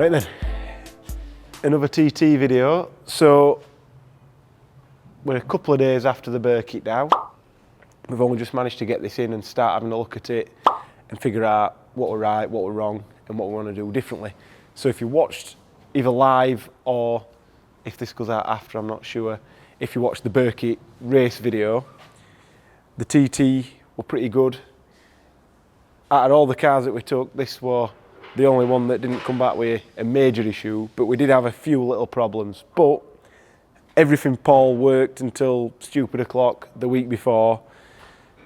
Right then, another TT video. So we're a couple of days after the Birkett now. We've only just managed to get this in and start having a look at it and figure out what we're right, what we're wrong, and what we want to do differently. So if you watched either live or if this goes out after, I'm not sure, if you watched the Birkett race video, the TT were pretty good. Out of all the cars that we took, this was the only one that didn't come back with a major issue, but we did have a few little problems. But everything Paul worked until stupid o'clock the week before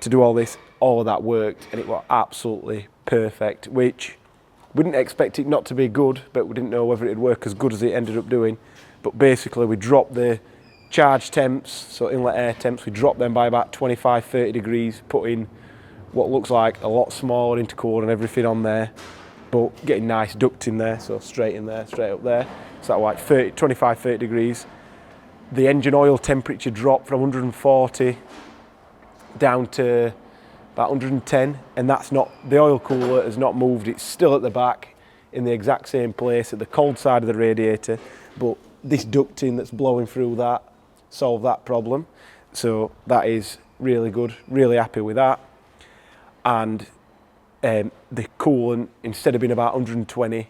to do all this, all of that worked, and it was absolutely perfect, which we didn't expect it not to be good, but we didn't know whether it'd work as good as it ended up doing. But basically we dropped the charge temps, so inlet air temps, we dropped them by about 25-30 degrees, put in what looks like a lot smaller intercooler and everything on there, but getting nice duct in there, so straight in there, straight up there. So that like 25-30 degrees. The engine oil temperature dropped from 140 down to about 110, and that's not, the oil cooler has not moved, it's still at the back in the exact same place at the cold side of the radiator, but this ducting that's blowing through that solved that problem. So that is really good, really happy with that. And the coolant, instead of being about 120,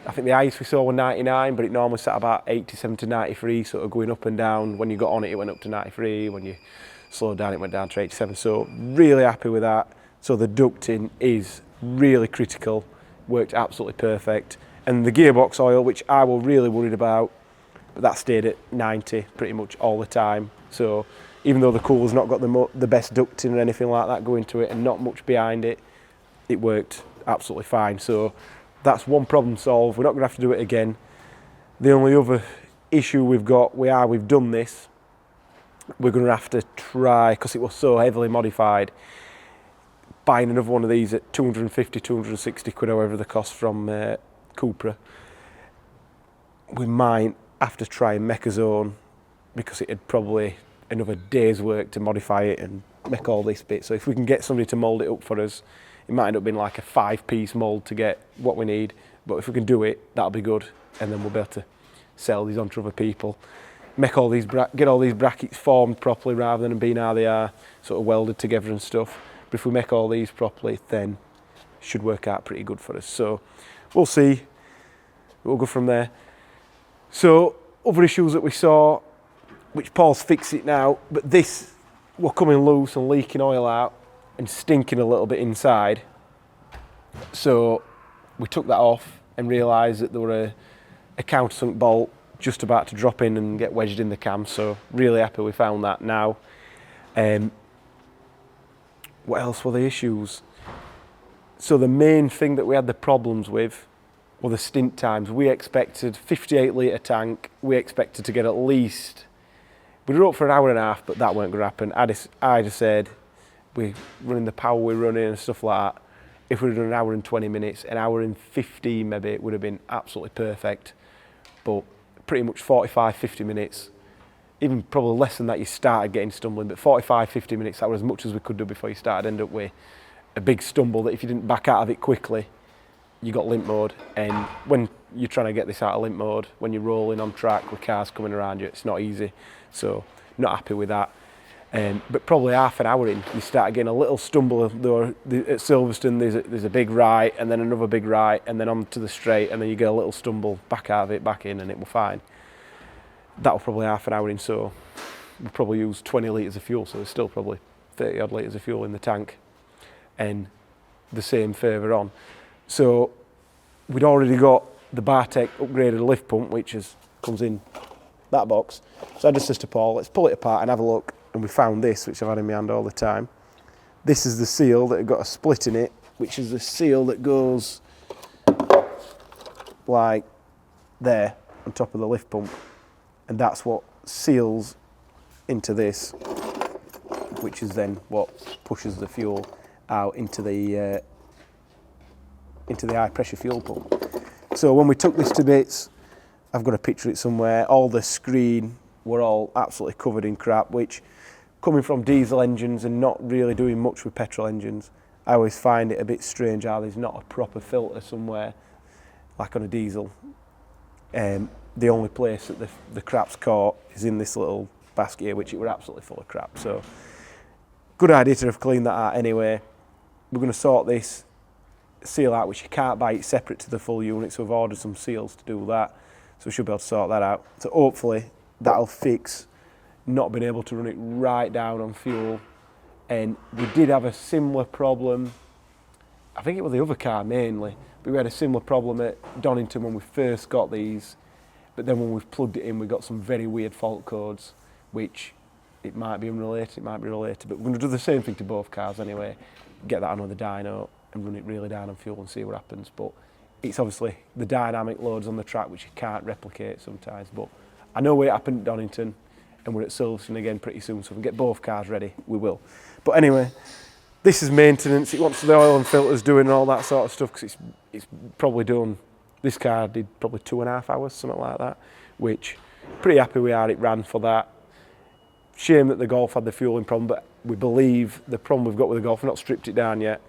I think the highest we saw was 99, but it normally sat about 87 to 93, sort of going up and down. When you got on it, it went up to 93. When you slowed down, it went down to 87. So really happy with that. So the ducting is really critical, worked absolutely perfect. And the gearbox oil, which I was really worried about, but that stayed at 90 pretty much all the time. So even though the cooler's not got the best ducting or anything like that going to it and not much behind it, it worked absolutely fine. So that's one problem solved. We're not going to have to do it again. The only other issue we've got, we've done this, we're going to have to try, because it was so heavily modified, buying another one of these at 250, 260 quid, however the cost from Cupra. We might have to try and make a zone, because it'd probably another day's work to modify it and make all this bit. So if we can get somebody to mould it up for us, it might end up being like a 5-piece mould to get what we need. But if we can do it, that'll be good, and then we'll be able to sell these on to other people. Make all these get all these brackets formed properly rather than being how they are, sort of welded together and stuff. But if we make all these properly, then it should work out pretty good for us. So we'll see. We'll go from there. So other issues that we saw, which Paul's fixed it now, but this were coming loose and leaking oil out and stinking a little bit inside. So we took that off and realised that there were a countersunk bolt just about to drop in and get wedged in the cam. So really happy we found that now. What else were the issues? So the main thing that we had the problems with were the stint times. We expected 58 litre tank. We expected to get at least, we were up for an hour and a half, but that weren't going to happen. I just said, we're running the power we're running and stuff like that. If we'd done an hour and 20 minutes, an hour and 15 maybe, it would have been absolutely perfect. But pretty much 45, 50 minutes, even probably less than that, you started getting stumbling, but 45, 50 minutes, that was as much as we could do before you started end up with a big stumble that if you didn't back out of it quickly, you got limp mode. And when you're trying to get this out of limp mode, when you're rolling on track with cars coming around you, it's not easy. So not happy with that. But probably half an hour in, you start getting a little stumble. At Silverstone, there's a big right, and then another big right, and then onto the straight, and then you get a little stumble, back out of it, back in, and it will fine. That was probably half an hour in, so we probably used 20 litres of fuel, so there's still probably 30 odd litres of fuel in the tank, and the same further on. So we'd already got the Bartek upgraded lift pump, which comes in that box. So I just said to Paul, let's pull it apart and have a look. And we found this, which I've had in my hand all the time. This is the seal that had got a split in it, which is the seal that goes like there on top of the lift pump. And that's what seals into this, which is then what pushes the fuel out into the high pressure fuel pump. So when we took this to bits, I've got a picture of it somewhere, all the screen were all absolutely covered in crap, which, coming from diesel engines and not really doing much with petrol engines, I always find it a bit strange how there's not a proper filter somewhere like on a diesel, the only place that the crap's caught is in this little basket here, which it were absolutely full of crap. So good idea to have cleaned that out anyway. We're going to sort this seal out, which you can't buy it separate to the full unit, so we've ordered some seals to do that, so we should be able to sort that out. So hopefully that'll fix not being able to run it right down on fuel. And we did have a similar problem, I think it was the other car mainly, but we had a similar problem at Donington when we first got these, but then when we've plugged it in we got some very weird fault codes, which it might be unrelated, it might be related, but we're going to do the same thing to both cars anyway, get that on with the dyno and run it really down on fuel and see what happens. But it's obviously the dynamic loads on the track which you can't replicate sometimes, but I know it happened at Donington and we're at Silverstone again pretty soon, so if we get both cars ready, we will. But anyway, this is maintenance. It wants the oil and filters doing and all that sort of stuff, because it's probably done, this car did probably 2.5 hours, something like that, which pretty happy we are, it ran for that. Shame that the Golf had the fueling problem, but we believe the problem we've got with the Golf, we've not stripped it down yet,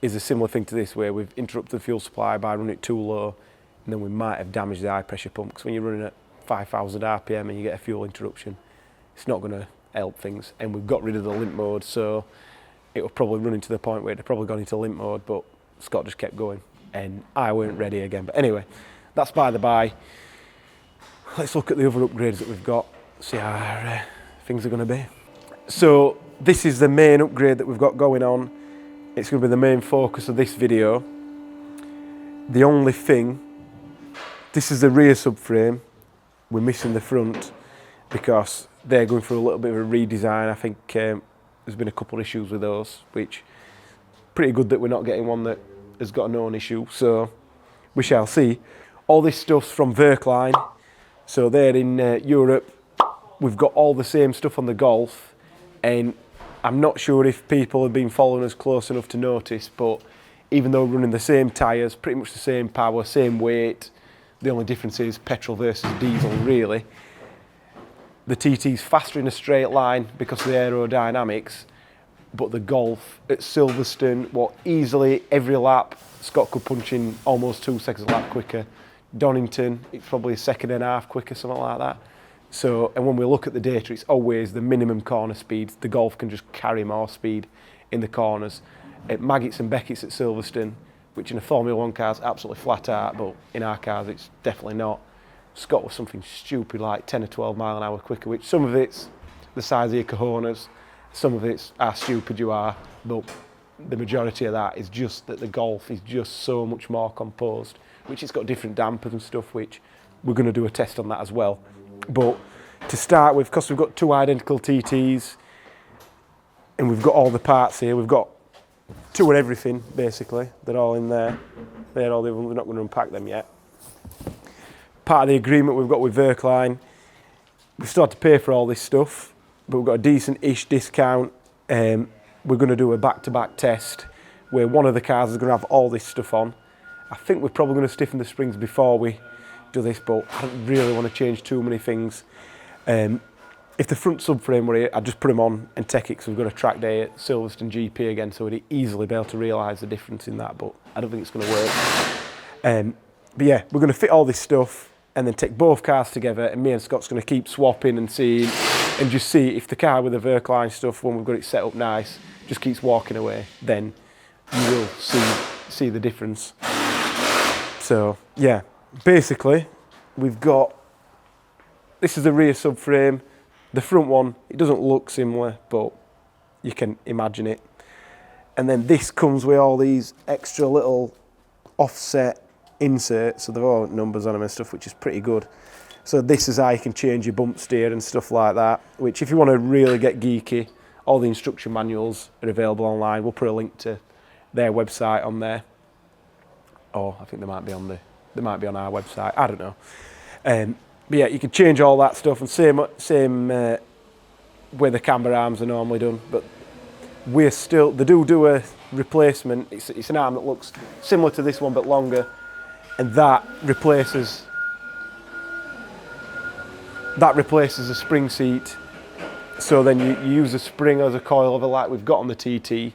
is a similar thing to this, where we've interrupted the fuel supply by running it too low, and then we might have damaged the high pressure pump, because when you're running at 5,000 RPM and you get a fuel interruption, it's not going to help things. And we've got rid of the limp mode, so it will probably run into the point where it'd probably gone into limp mode, but Scott just kept going and I weren't ready again. But anyway, that's by the by. Let's look at the other upgrades that we've got, see how things are going to be. So this is the main upgrade that we've got going on. It's going to be the main focus of this video. The only thing, this is the rear subframe. We're missing the front because they're going through a little bit of a redesign. I think there's been a couple of issues with those, which pretty good that we're not getting one that has got a known issue, so we shall see. All this stuff's from Verkline, so they're in Europe. We've got all the same stuff on the Golf, and I'm not sure if people have been following us close enough to notice, but even though we're running the same tyres, pretty much the same power, same weight, the only difference is petrol versus diesel really. The TT's faster in a straight line because of the aerodynamics, but the Golf at Silverstone, what easily every lap, Scott could punch in almost 2 seconds a lap quicker. Donington, it's probably a second and a half quicker, something like that. So, and when we look at the data, it's always the minimum corner speeds. The Golf can just carry more speed in the corners. At Maggots and Beckett's at Silverstone, which in a Formula 1 car is absolutely flat out, but in our cars it's definitely not. Scott was something stupid like 10 or 12 mile an hour quicker, which some of it's the size of your cojones, some of it's how stupid you are, but the majority of that is just that the Golf is just so much more composed, which it's got different dampers and stuff, which we're going to do a test on that as well. But to start with, because we've got 2 identical TTs and we've got all the parts here, we've got 2 of everything basically, they're all in there. They're all the other ones, we're not going to unpack them yet. Part of the agreement we've got with Verkline, we've started to pay for all this stuff, but we've got a decent-ish discount. We're going to do a back-to-back test where one of the cars is going to have all this stuff on. I think we're probably going to stiffen the springs before we do this, but I don't really want to change too many things. If the front subframe were here, I'd just put them on and take it, because we've got a track day at Silverstone GP again, so we'd easily be able to realise the difference in that, but I don't think it's going to work. But yeah, we're going to fit all this stuff and then take both cars together, and me and Scott's going to keep swapping and seeing, and just see if the car with the Verkline stuff, when we've got it set up nice, just keeps walking away, then you will see the difference. So yeah, basically we've got, this is the rear subframe. The front one, it doesn't look similar, but you can imagine it. And then this comes with all these extra little offset inserts, so they've all numbers on them and stuff, which is pretty good. So this is how you can change your bump steer and stuff like that, which if you want to really get geeky, all the instruction manuals are available online. We'll put a link to their website on there. Or I think they might be on our website, I don't know. But yeah, you can change all that stuff, and same where the camber arms are normally done, but we're still, they do a replacement. It's an arm that looks similar to this one but longer, and that replaces a spring seat. So then you use a spring as a coilover like we've got on the TT,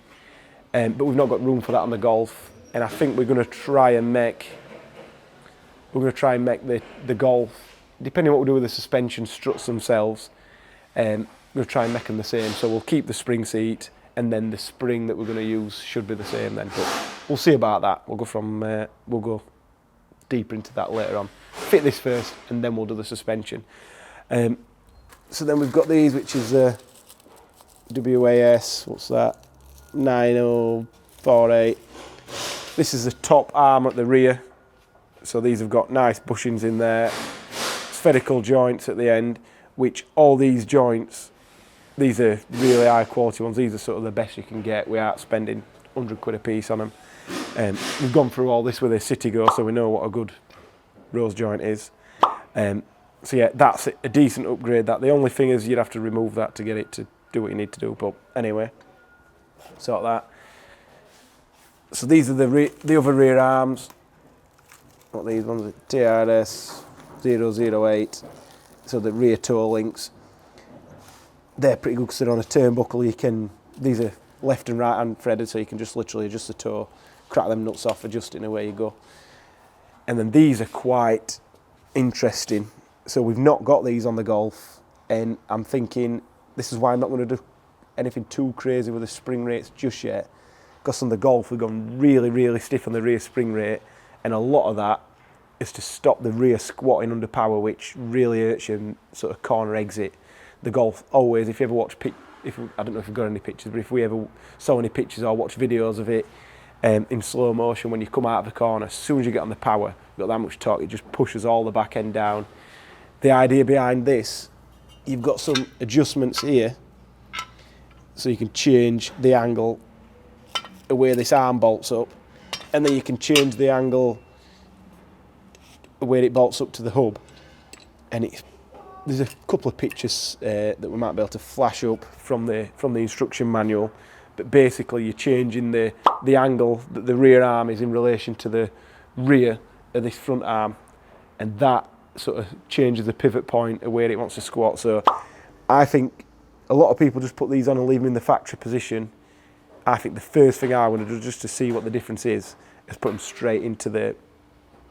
but we've not got room for that on the Golf. And I think we're going to try and make we're going to try and make the Golf, depending on what we do with the suspension struts themselves, we're going to try and make them the same. So we'll keep the spring seat, and then the spring that we're going to use should be the same then. But we'll see about that. We'll go deeper into that later on. Fit this first, and then we'll do the suspension. So then we've got these, which is WAS, what's that? 9048. This is the top arm at the rear. So these have got nice bushings in there, spherical joints at the end, which all these joints, these are really high quality ones. These are sort of the best you can get without spending 100 quid a piece on them. We've gone through all this with a Citigo, so we know what a good rose joint is. So yeah, that's a decent upgrade. That the only thing is you'd have to remove that to get it to do what you need to do. But anyway, sort that. So these are the other rear arms. What these ones are? TRS 008. So the rear toe links. They're pretty good because they're on a turnbuckle. These are left and right hand threaded, so you can just literally adjust the toe, crack them nuts off, adjust it, and away you go. And then these are quite interesting. So we've not got these on the Golf, and I'm thinking this is why I'm not going to do anything too crazy with the spring rates just yet, because on the Golf we've gone really, really stiff on the rear spring rate, and a lot of that is to stop the rear squatting under power, which really hurts you and sort of corner exit. The Golf always, if you ever watch, I don't know if you've got any pictures, but if we ever saw any pictures or watch videos of it in slow motion, when you come out of the corner, as soon as you get on the power, you've got that much torque, it just pushes all the back end down. The idea behind this, you've got some adjustments here, so you can change the angle where this arm bolts up, and then you can change the angle where it bolts up to the hub. And there's a couple of pictures that we might be able to flash up from the instruction manual, but basically you're changing the angle that the rear arm is in relation to the rear of this front arm, and that sort of changes the pivot point of where it wants to squat. So I think a lot of people just put these on and leave them in the factory position. I think the first thing I want to do, just to see what the difference is put them straight into the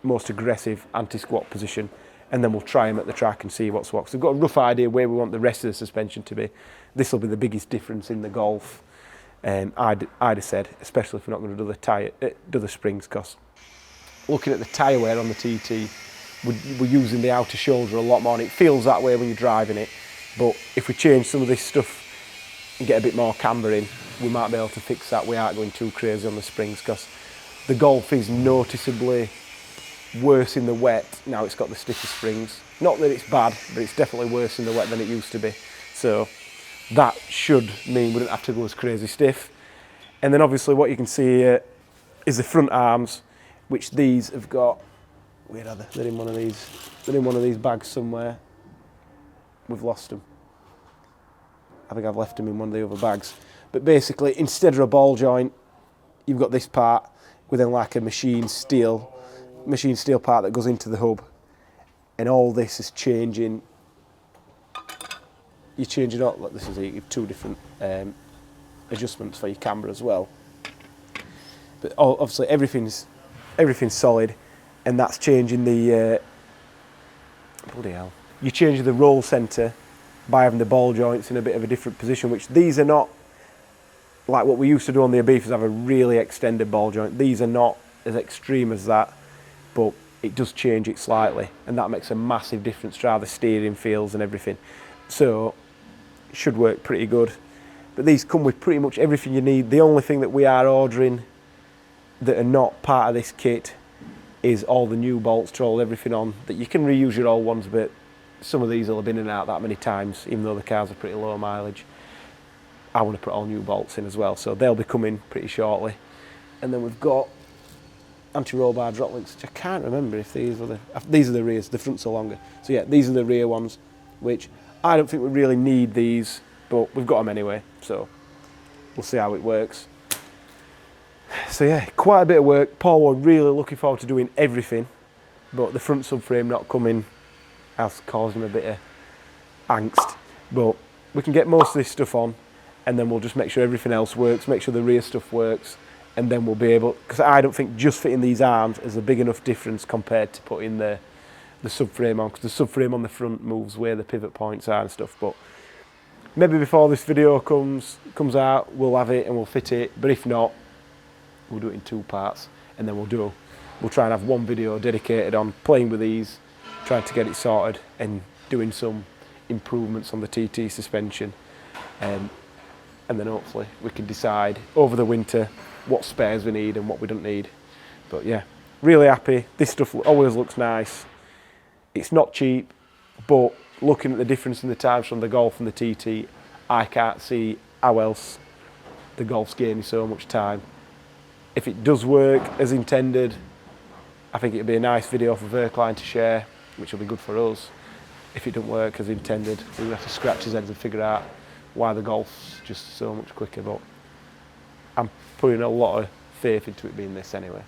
most aggressive anti-squat position, and then we'll try them at the track and see what's what. So we've got a rough idea where we want the rest of the suspension to be. This will be the biggest difference in the Golf. I'd have said, especially if we're not going to do the springs, because looking at the tyre wear on the TT, we're using the outer shoulder a lot more, and it feels that way when you're driving it. But if we change some of this stuff and get a bit more camber in, we might be able to fix that without going too crazy on the springs, because the Golf is noticeably worse in the wet now it's got the sticky springs. Not that it's bad, but it's definitely worse in the wet than it used to be. So that should mean we don't have to go as crazy stiff. And then obviously what you can see here is the front arms, which these have got, where are they? They're in one of these. They're in one of these bags somewhere. We've lost them. I think I've left them in one of the other bags. But basically, instead of a ball joint, you've got this part with then like a machine steel part that goes into the hub, and all this is changing. You're changing all. Look, this is you've two different adjustments for your camera as well. But obviously everything's solid, and that's changing the bloody hell. You're changing the roll centre by having the ball joints in a bit of a different position, which these are not like what we used to do on the Ibifas, have a really extended ball joint. These are not as extreme as that, but it does change it slightly, and that makes a massive difference to how the steering feels and everything. So it should work pretty good. But these come with pretty much everything you need. The only thing that we are ordering that are not part of this kit is all the new bolts to hold everything on, that you can reuse your old ones, but some of these will have been in and out that many times, even though the cars are pretty low mileage. I want to put all new bolts in as well, so they'll be coming pretty shortly. And then we've got anti-roll bar drop links, which I can't remember if these are the rears, the fronts are longer. So yeah, these are the rear ones, which I don't think we really need these, but we've got them anyway, so we'll see how it works. So yeah, quite a bit of work. Paul was really looking forward to doing everything, but the front subframe not coming has caused him a bit of angst. But we can get most of this stuff on, and then we'll just make sure everything else works, make sure the rear stuff works, and then we'll be able, because I don't think just fitting these arms is a big enough difference compared to putting the subframe on, because the subframe on the front moves where the pivot points are and stuff. But maybe before this video comes out, we'll have it and we'll fit it, but if not, we'll do it in 2 parts, and then we'll try and have one video dedicated on playing with these, trying to get it sorted and doing some improvements on the TT suspension, and then hopefully we can decide over the winter what spares we need and what we don't need. But yeah, really happy. This stuff always looks nice. It's not cheap, but looking at the difference in the times from the Golf and the TT, I can't see how else the Golf's gaining so much time. If it does work as intended, I think it'd be a nice video for Verkline to share, which will be good for us. If it don't work as intended, we'll have to scratch his heads and figure out why the Golf's just so much quicker. But I'm putting a lot of faith into it being this anyway.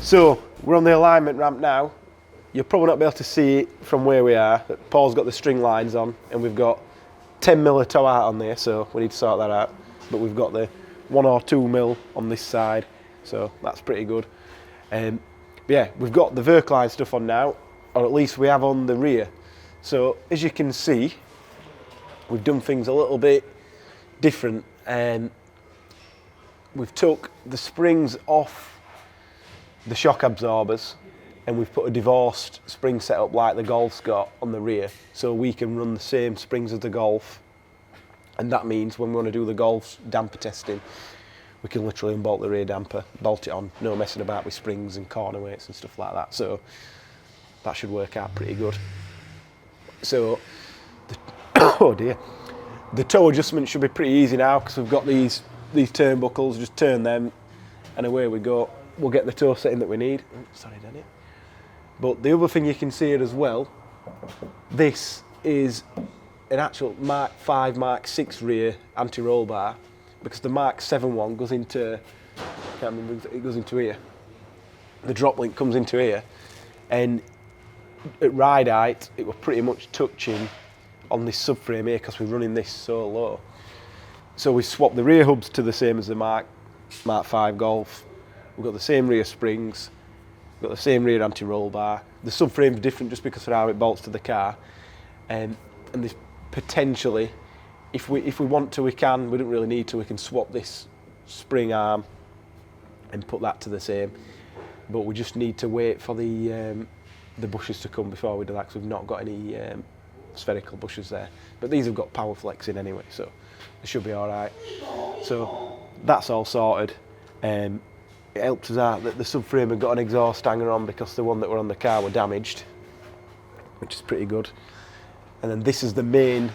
So we're on the alignment ramp now. You'll probably not be able to see it from where we are. Paul's got the string lines on and we've got 10 mil of toe out on there, so we need to sort that out. But we've got the 1 or 2 mil on this side, so that's pretty good. But yeah, we've got the Verkline stuff on now, or at least we have on the rear. So as you can see, we've done things a little bit different. We've took the springs off the shock absorbers and we've put a divorced spring setup like the Golf's got on the rear, so we can run the same springs as the Golf. And that means when we want to do the Golf's damper testing, we can literally unbolt the rear damper, bolt it on, no messing about with springs and corner weights and stuff like that. So that should work out pretty good. So, oh dear, the toe adjustment should be pretty easy now because we've got these turnbuckles. Just turn them, and away we go. We'll get the toe setting that we need. Oh, sorry, Danny. But the other thing you can see here as well, this is an actual Mark 5, Mark 6 rear anti-roll bar, because the Mark 7 one goes into, I can't remember, it goes into here. The drop link comes into here, and at ride height, it was pretty much touching on this subframe here because we're running this so low. So we swapped the rear hubs to the same as the Mark 5 Golf. We've got the same rear springs, we've got the same rear anti-roll bar. The subframe's different just because of how it bolts to the car. And this potentially, if we want to, we can. We don't really need to. We can swap this spring arm and put that to the same. But we just need to wait for the bushes to come before we do that, because we've not got any spherical bushes there. But these have got power flex in anyway, so they should be all right. So that's all sorted. It helped us out that the subframe had got an exhaust hanger on, because the one that were on the car were damaged, which is pretty good. And then this is the main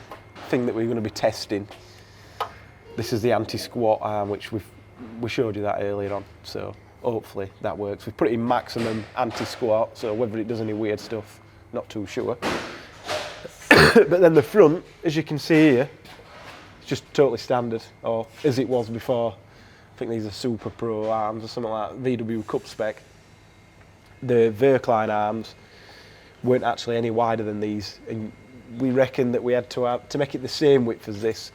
thing that we're going to be testing. This is the anti-squat arm, which we showed you that earlier on. So hopefully that works. We've put it in maximum anti-squat, so whether it does any weird stuff, not too sure. But then the front, as you can see here, it's just totally standard, or as it was before. I think these are Super Pro arms or something like that, VW Cup spec. The Verkline arms weren't actually any wider than these, and we reckon that we had to have, to make it the same width as this,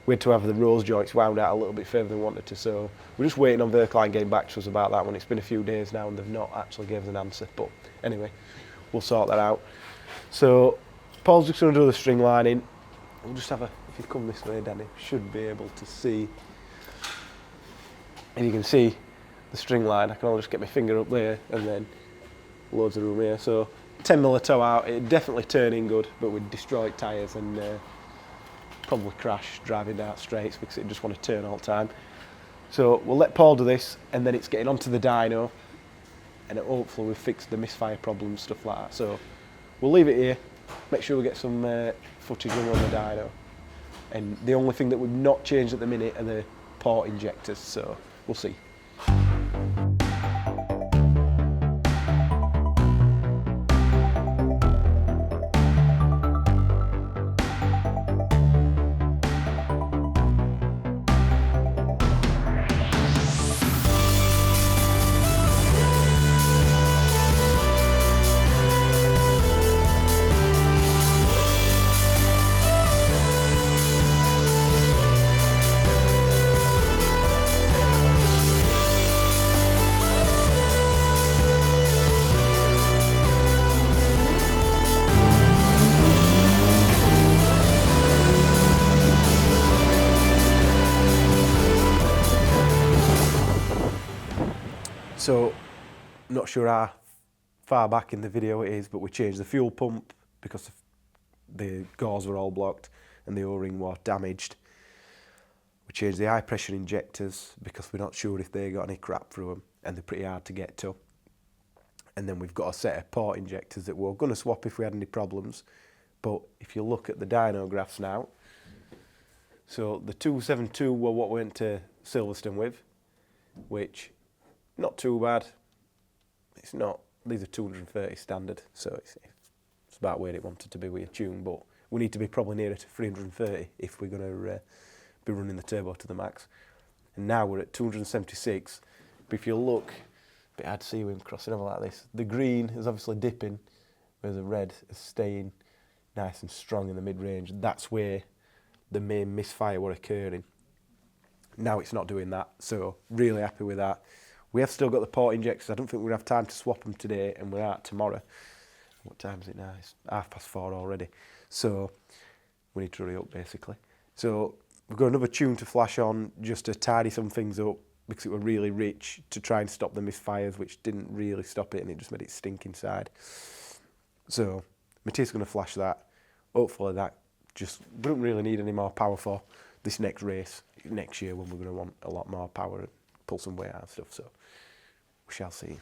we had to have the rose joints wound out a little bit further than we wanted to. So we're just waiting on Verkline getting back to us about that one. It's been a few days now and they've not actually given us an answer, but anyway, we'll sort that out. So Paul's just going to do the string lining. We'll just have a, if you come this way, Danny, should be able to see. And you can see the string line. I can only just get my finger up there, and then loads of room here. So 10mm toe out, it'd definitely turn in good, but we'd destroy tyres and probably crash driving down straights, because it just want to turn all the time. So we'll let Paul do this, and then it's getting onto the dyno, and hopefully we've fixed the misfire problems, stuff like that. So we'll leave it here, make sure we get some footage on the dyno. And the only thing that we've not changed at the minute are the port injectors, so we'll see. So, not sure how far back in the video it is, but we changed the fuel pump because the gauze were all blocked and the O-ring was damaged. We changed the high pressure injectors because we're not sure if they got any crap through them, and they're pretty hard to get to. And then we've got a set of port injectors that we're going to swap if we had any problems. But if you look at the dyno graphs now, so the 272 were what we went to Silverstone with, which not too bad. It's not, these are 230 standard, so it's about where it wanted to be with a tune, but we need to be probably nearer to 330 if we're going to be running the turbo to the max. And now we're at 276, but if you look, a bit hard to see with him crossing over like this, the green is obviously dipping, whereas the red is staying nice and strong in the mid-range. That's where the main misfire were occurring. Now it's not doing that, so really happy with that. We have still got the port injectors. I don't think we'll have time to swap them today, and we're out tomorrow. What time is it now? It's 4:30 already. So we need to hurry up, basically. So we've got another tune to flash on just to tidy some things up, because it were really rich, to try and stop the misfires, which didn't really stop it, and it just made it stink inside. So Matthias is going to flash that. Hopefully that just, we don't really need any more power for this next race, next year, when we're going to want a lot more power and pull some weight out and stuff. So we shall see.